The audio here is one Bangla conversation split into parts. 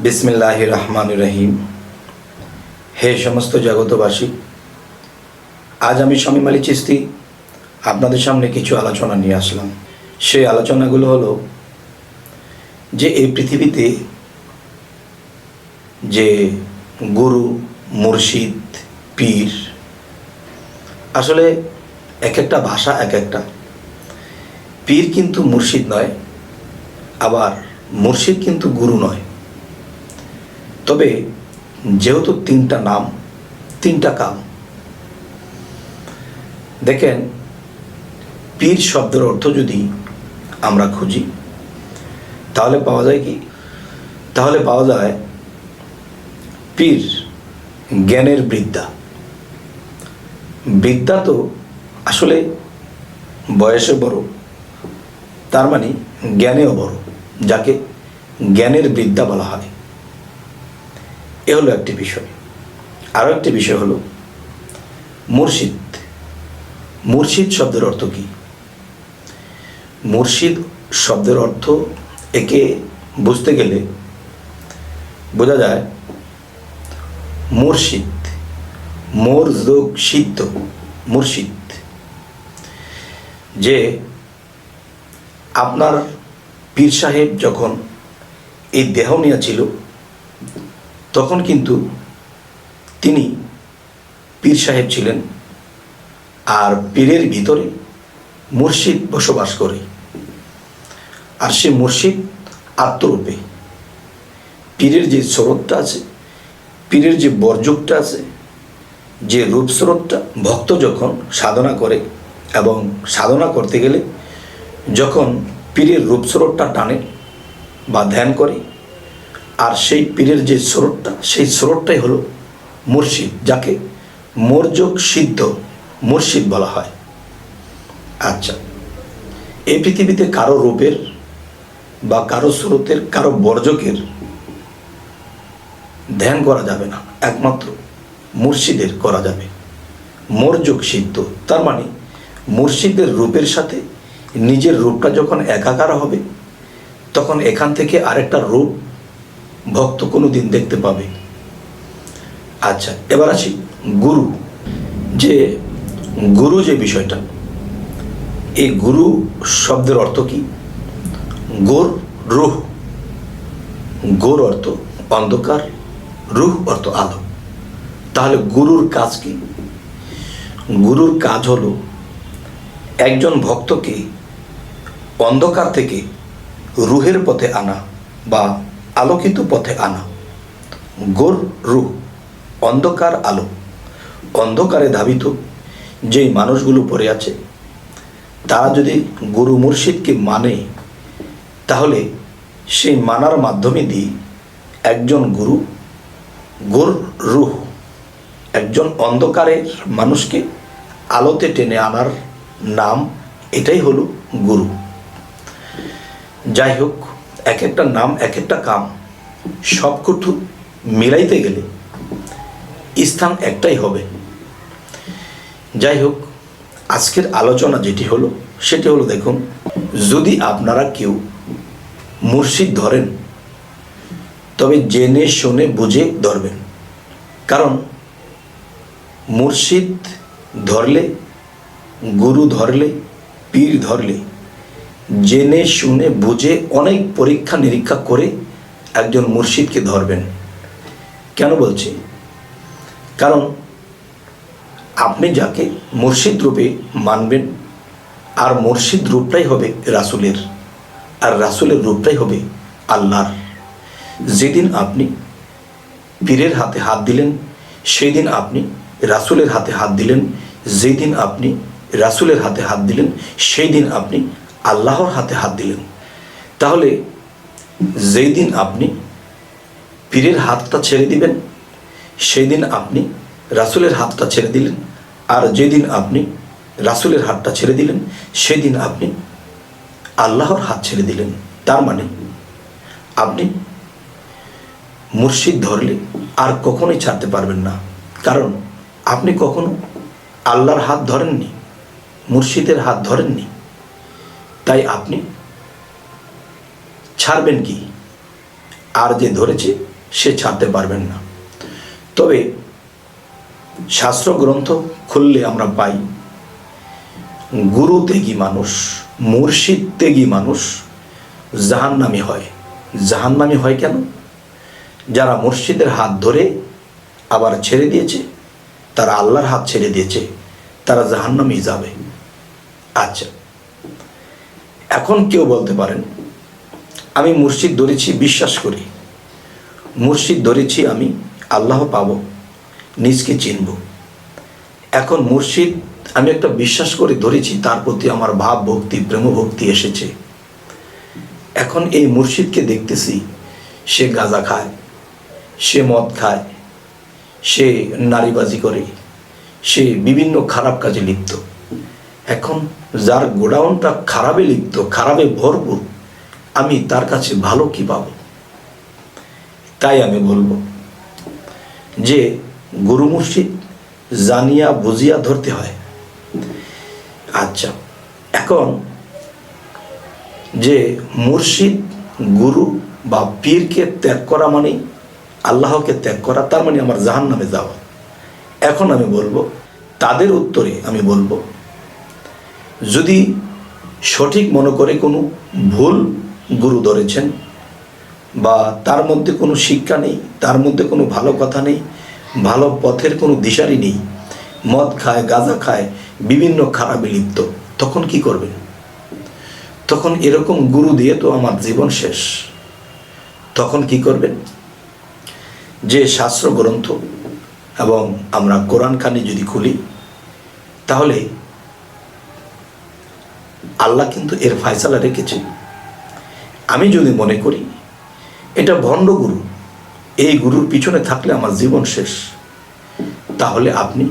বিসমিল্লাহির রহমানির রহিম। হে সমস্ত জগতবাসী, আজ আমি শামীম আলী চিশতি আপনাদের সামনে কিছু আলোচনা নিয়ে আসলাম। সেই আলোচনাগুলো হলো যে এই পৃথিবীতে যে গুরু, মুর্শিদ, পীর, আসলে এক একটা ভাষা এক একটা। পীর কিন্তু মুর্শিদ নয়, আবার মুর্শিদ কিন্তু গুরু নয়। তবে যেহেতু তিনটা নাম, তিনটা কাম। দেখেন, পীর শব্দের অর্থ যদি আমরা খুঁজি তাহলে পাওয়া যায় কি? তাহলে পাওয়া যায় পীর জ্ঞানের বিদ্যা। বিদ্যা তো আসলে বয়সে বড়, তার মানে জ্ঞানেও বড়, যাকে জ্ঞানের বিদ্যা বলা হয়। এ হলো একটি বিষয়। আরও একটি বিষয় হলো মুর্শিদ। মুর্শিদ শব্দের অর্থ কি? মুর্শিদ শব্দের অর্থ একে বুঝতে গেলে বোঝা যায় মুর্শিদ, মোর যোগ সিদ্ধ মুর্শিদ। যে আপনার পীর সাহেব যখন এই দেহ নিয়ে ছিল তখন কিন্তু তিনি পীর সাহেব ছিলেন, আর পীরের ভিতরে মুর্শিদ বসবাস করে। আর সে মুর্শিদ আত্মরূপে পীরের যে স্রোতটা আছে, পীরের যে বর্জকটা আছে, যে রূপ স্রোতটা ভক্ত যখন সাধনা করে এবং সাধনা করতে গেলে যখন পীরের রূপ স্রোতটা টানে বা ধ্যান করে, আর সেই পীরের যে স্রোতটা, সেই স্রোতটাই হলো মুর্শিদ, যাকে মোরযোগ সিদ্ধ মুর্শিদ বলা হয়। আচ্ছা, এই পৃথিবীতে কারো রূপের বা কারো স্রোতের, কারো বর্জকের ধ্যান করা যাবে না, একমাত্র মুর্শিদের করা যাবে। মোরযোগ সিদ্ধ, তার মানে মুর্শিদের রূপের সাথে নিজের রূপটা যখন একাকার হবে তখন এখান থেকে আরেকটা রূপ ভক্ত কোনো দিন দেখতে পাবে। আচ্ছা, এবার আসি গুরু। যে গুরু যে বিষয়টা, এই গুরু শব্দের অর্থ কি? গোর রুহ। গোর অর্থ অন্ধকার, রুহ অর্থ আলো। তাহলে গুরুর কাজ কি? গুরুর কাজ হলো একজন ভক্তকে অন্ধকার থেকে রুহের পথে আনা বা আলোকিত পথে আনা। গোর রুহ, অন্ধকার আলো। অন্ধকারে ধাবিত যেই মানুষগুলো পড়ে আছে তারা যদি গুরু মুর্শিদকে মানে, তাহলে সেই মানার মাধ্যমে দিয়ে একজন গুরু, গোর রুহ, একজন অন্ধকারের মানুষকে আলোতে টেনে আনার নাম, এটাই হলো গুরু। যাই হোক, এক একটা নাম এক একটা কাম, সবকটু মিলাইতে গেলে স্থান একটাই হবে। যাই হোক, আজকের আলোচনা যেটি হলো সেটি হলো, দেখুন, যদি আপনারা কেউ মুর্শিদ ধরেন তবে জেনে শুনে বুঝে ধরবেন। কারণ মুর্শিদ ধরলে, গুরু ধরলে, পীর ধরলে জেনে শুনে বুঝে অনেক পরীক্ষা নিরীক্ষা করে একজন মুর্শিদকে ধরবেন। কেন বলছি? কারণ আপনি যাকে মুর্শিদ রূপে মানবেন, আর মুর্শিদ রূপটাই হবে রাসূলের, আর রাসূলের রূপটাই হবে আল্লাহর। যেদিন আপনি পীরের হাতে হাত দিলেন সেই দিন আপনি রাসূলের হাতে হাত দিলেন, যেদিন আপনি রাসূলের হাতে হাত দিলেন সেই দিন আপনি আল্লাহর হাতে হাত দিলেন। তাহলে যেই দিন আপনি পীরের হাতটা ছেড়ে দিবেন সেই দিন আপনি রাসূলের হাতটা ছেড়ে দিলেন, আর যেদিন আপনি রাসূলের হাতটা ছেড়ে দিলেন সেই দিন আপনি আল্লাহর হাত ছেড়ে দিলেন। তার মানে আপনি মুর্শিদ ধরলে আর কখনোই ছাড়তে পারবেন না, কারণ আপনি কখনো আল্লাহর হাত ধরেননি, মুর্শিদের হাত ধরেননি। তাই আপনি ছাড়বেন কি? আর যে ধরেছে সে ছাড়তে পারবেন না। তবে শাস্ত্রগ্রন্থ খুললে আমরা পাই, গুরু ত্যাগী মানুষ, মুর্শিদ ত্যাগী মানুষ জাহান্নামী হয়। জাহান্নামী হয় কেন? যারা মুর্শিদের হাত ধরে আবার ছেড়ে দিয়েছে, তারা আল্লাহর হাত ছেড়ে দিয়েছে, তারা জাহান্নামী যাবে। আচ্ছা, এখন কেউ বলতে পারেন, আমি মুর্শিদ ধরেছি, বিশ্বাস করি, মুর্শিদ ধরেছি, আমি আল্লাহ পাবো, নিজকে চিনব। এখন মুর্শিদ আমি একটা বিশ্বাস করে ধরেছি, তার প্রতি আমার ভাব ভক্তি, প্রেম ভক্তি এসেছে। এখন এই মুর্শিদকে দেখতেছি, সে গাঁজা খায়, সে মদ খায়, সে নারীবাজি করে, সে বিভিন্ন খারাপ কাজে লিপ্ত। এখন যার গোডাউনটা খারাপে লিপ্ত, খারাপে ভরপুর, আমি তার কাছে ভালো কি পাব? তাই আমি বলবো যে গুরু মুর্শিদ জানিয়া বুঝিয়া ধরতে হয়। আচ্ছা, এখন যে মুর্শিদ, গুরু বা পীরকে ত্যাগ করা মানে আল্লাহকে ত্যাগ করা, তার মানে আমার জাহান্নামে যাওয়া। এখন আমি বলবো, তাদের উত্তরে আমি বলবো, যদি সঠিক মনে করে কোনো ভুল গুরু ধরেছেন, বা তার মধ্যে কোনো শিক্ষা নেই, তার মধ্যে কোনো ভালো কথা নেই, ভালো পথের কোনো দিশারি নেই, মদ খায়, গাঁজা খায়, বিভিন্ন খারাপে লিপ্ত, তখন কি করবেন? তখন এরকম গুরু দিয়ে তো আমার জীবন শেষ। তখন কি করবেন? যে শাস্ত্র গ্রন্থ এবং আমরা কোরআন খানি যদি খুলি, তাহলে আল্লাহ কিন্তু এর ফয়সালা রেখেছে। আমি যদি মনে করি এটা ভণ্ড গুরু, এই গুরুর পিছনে থাকলে আমার জীবন শেষ, তাহলে আপনি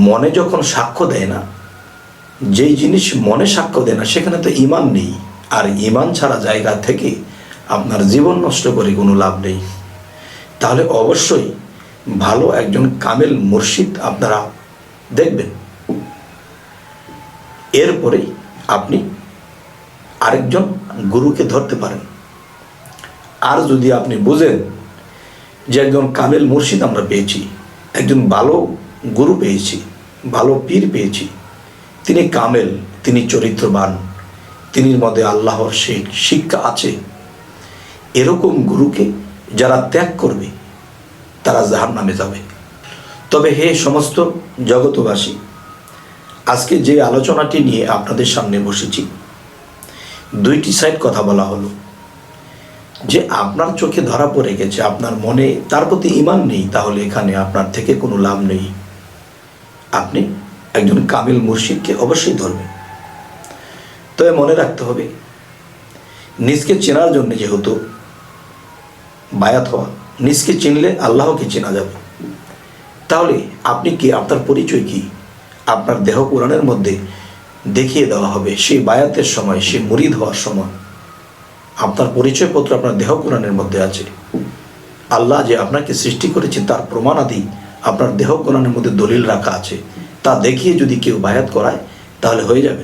মনে যখন সাক্ষ্য দেয় না, যেই জিনিস মনে সাক্ষ্য দেয় না, সেখানে তো ঈমান নেই। আর ঈমান ছাড়া জায়গা থেকে আপনার জীবন নষ্ট করে কোনো লাভ নেই। তাহলে অবশ্যই ভালো একজন কামেল মুর্শিদ আপনারা দেখবেন, এরপরেই আপনি আরেকজন গুরুকে ধরতে পারেন। আর যদি আপনি বুঝেন যে একজন কামেল মুর্শিদ আমরা পেয়েছি, একজন ভালো গুরু পেয়েছি, ভালো পীর পেয়েছি, তিনি কামেল, তিনি চরিত্রবান, তিনির মধ্যে আল্লাহর শিক্ষা আছে, এরকম গুরুকে যারা ত্যাগ করবে তারা জাহান্নামে যাবে। তবে হে সমস্ত জগতবাসী, আজকে যে আলোচনাটি নিয়ে আপনাদের সামনে বসেছি, দুইটি সাইড কথা বলা হলো। যে আপনার চোখে ধরা পড়ে গেছে, আপনার মনে তার প্রতি ঈমান নেই, তাহলে এখানে আপনার থেকে কোনো লাভ নেই। আপনি একজন কামিল মুর্শিদকে অবশ্যই ধরবেন। তবে মনে রাখতে হবে, নিজকে চেনার জন্য যেহেতু বায়াত হওয়া, নিজকে চিনলে আল্লাহকে চেনা যাবে। তাহলে আপনি কি, আপনার পরিচয় কি, আপনার দেহ কোরআনের মধ্যে দেখিয়ে দেওয়া হবে। সেই বায়াতের সময়, সেই মুরিদ হওয়ার সময় আপনার পরিচয়পত্র আপনার দেহ কোরআনের মধ্যে আছে। আল্লাহ যে আপনাকে সৃষ্টি করেছে তার প্রমাণাদি আপনার দেহ কোরআনের মধ্যে দলিল রাখা আছে। তা দেখিয়ে যদি কেউ বায়াত করায় তাহলে হয়ে যাবে।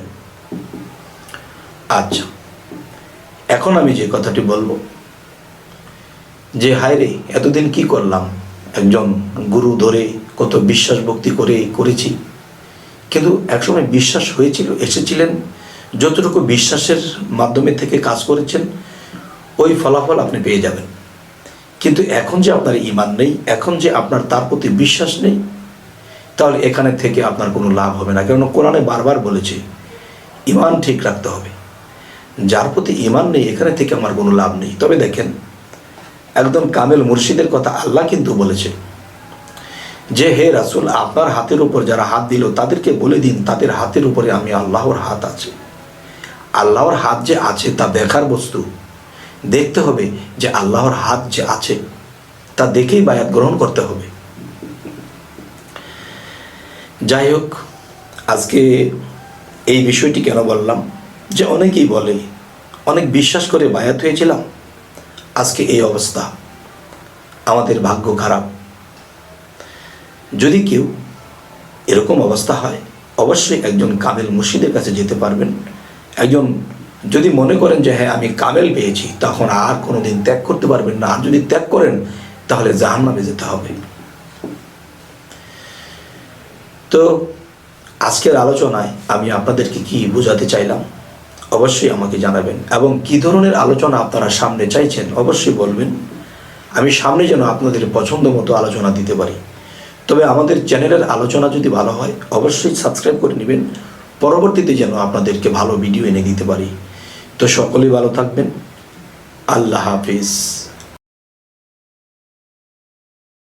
আচ্ছা, এখন আমি যে কথাটি বলবো, যে হায় রে, এতদিন কি করলাম, একজন গুরু ধরে কত বিশ্বাস ভক্তি করেছি, কিন্তু একসময় বিশ্বাস হয়েছিল, এসেছিলেন, যতটুকু বিশ্বাসের মাধ্যমে থেকে কাজ করেছেন ওই ফলাফল আপনি পেয়ে যাবেন। কিন্তু এখন যে আপনার ঈমান নেই, এখন যে আপনার তার প্রতি বিশ্বাস নেই, তাহলে এখানে থেকে আপনার কোনো লাভ হবে না। কারণ কোরআনে বারবার বলেছে ঈমান ঠিক রাখতে হবে। যার প্রতি ঈমান নেই, এখানে থেকে আমার কোনো লাভ নেই। তবে দেখেন, একদম কামেল মুর্শিদের কথা আল্লাহ কিন্তু বলেছে যে হে রাসূল, আপনার হাতের উপর যারা হাত দিল তাদেরকে বলে দিন তাদের হাতের উপরে আমি আল্লাহর হাত আছে। আল্লাহর হাত যে আছে তা দেখার বস্তু, দেখতে হবে যে আল্লাহর হাত যে আছে তা দেখেই বায়াত গ্রহণ করতে হবে। যাই হোক, আজকে এই বিষয়টি কেন বললাম, যে অনেকেই বলে অনেক বিশ্বাস করে বায়াত হয়েছিলাম, আজকে এই অবস্থা, আমাদের ভাগ্য খারাপ। যদি কেউ এরকম অবস্থা হয়, অবশ্যই একজন কামেল মুর্শিদের কাছে যেতে পারবেন, একজন যদি মনে করেন যে হ্যাঁ আমি কামেল পেয়েছি, তখন আর কোনোদিন ত্যাগ করতে পারবেন না। আর যদি ত্যাগ করেন তাহলে জাহান্নামে যেতে হবে। তো আজকের আলোচনায় আমি আপনাদেরকে কি বোঝাতে চাইলাম অবশ্যই আমাকে জানাবেন, এবং কি ধরনের আলোচনা আপনারা সামনে চাইছেন অবশ্যই বলবেন। আমি সামনে যেন আপনাদের পছন্দ মতো আলোচনা দিতে পারি। তবে আমাদের চ্যানেলের আলোচনা যদি ভালো হয় অবশ্যই সাবস্ক্রাইব করে নেবেন, পরবর্তীতে যেন আপনাদেরকে ভালো ভিডিও এনে দিতে পারি। তো সকলেই ভালো থাকবেন। আল্লাহ হাফিজ।